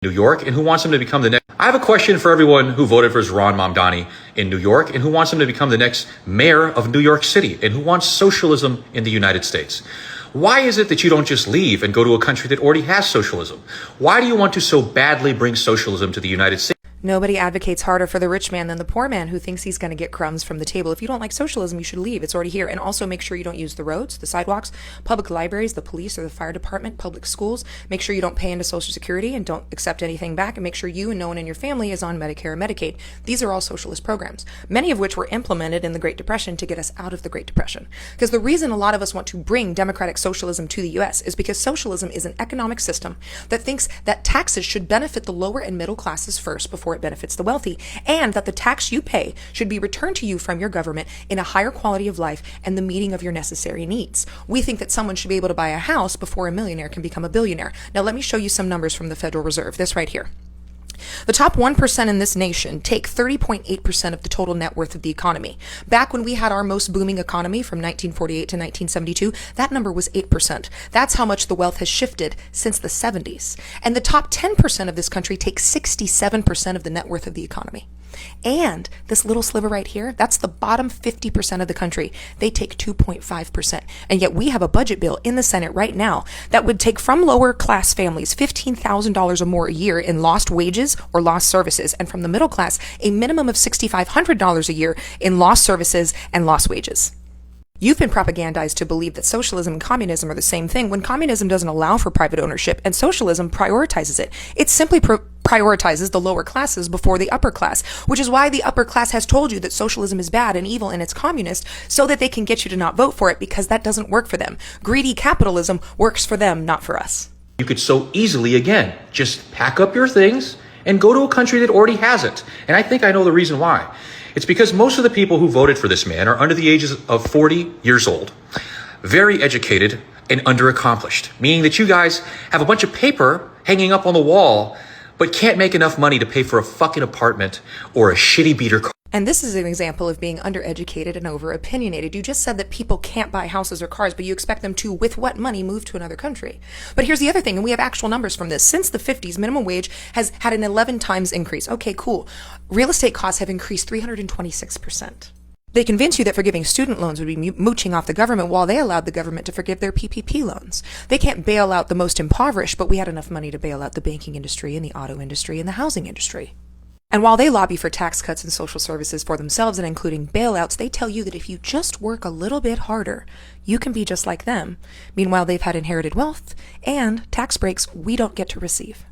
New York and who wants him to become the next. I have a question for everyone who voted for Zohran Mamdani in New York and who wants him to become the next mayor of New York City and who wants socialism in the United States. Why is it that you don't just leave and go to a country that already has socialism? Why do you want to so badly bring socialism to the United States? Nobody advocates harder for the rich man than the poor man who thinks he's going to get crumbs from the table. If you don't like socialism, you should leave. It's already here. And also make sure you don't use the roads, the sidewalks, public libraries, the police or the fire department, public schools. Make sure you don't pay into Social Security and don't accept anything back. And make sure you and no one in your family is on Medicare or Medicaid. These are all socialist programs, many of which were implemented in the Great Depression to get us out of the Great Depression. Because the reason a lot of us want to bring democratic socialism to the U.S. is because socialism is an economic system that thinks that taxes should benefit the lower and middle classes first before it benefits the wealthy, and that the tax you pay should be returned to you from your government in a higher quality of life and the meeting of your necessary needs. We think that someone should be able to buy a house before a millionaire can become a billionaire. Now let me show you some numbers from the Federal Reserve. This right here. The top 1% in this nation take 30.8% of the total net worth of the economy. Back when we had our most booming economy from 1948 to 1972, that number was 8%. That's how much the wealth has shifted since the 70s. And the top 10% of this country take 67% of the net worth of the economy. And this little sliver right here, that's the bottom 50% of the country. They take 2.5%. And yet we have a budget bill in the Senate right now that would take from lower class families $15,000 or more a year in lost wages or lost services, and from the middle class, a minimum of $6,500 a year in lost services and lost wages. You've been propagandized to believe that socialism and communism are the same thing when communism doesn't allow for private ownership and socialism prioritizes it. It simply prioritizes the lower classes before the upper class, which is why the upper class has told you that socialism is bad and evil and it's communist so that they can get you to not vote for it, because that doesn't work for them. Greedy capitalism works for them, not for us. You could so easily, again, just pack up your things and go to a country that already has it. And I think I know the reason why. It's because most of the people who voted for this man are under the ages of 40 years old, very educated and underaccomplished, meaning that you guys have a bunch of paper hanging up on the wall, but can't make enough money to pay for a fucking apartment or a shitty beater car. And this is an example of being undereducated and over-opinionated. You just said that people can't buy houses or cars, but you expect them to, with what money, move to another country. But here's the other thing, and we have actual numbers from this. Since the 50s, minimum wage has had an 11 times increase. Okay, cool. Real estate costs have increased 326%. They convince you that forgiving student loans would be mooching off the government while they allowed the government to forgive their PPP loans. They can't bail out the most impoverished, but we had enough money to bail out the banking industry and the auto industry and the housing industry. And while they lobby for tax cuts and social services for themselves and including bailouts, they tell you that if you just work a little bit harder, you can be just like them. Meanwhile, they've had inherited wealth and tax breaks we don't get to receive.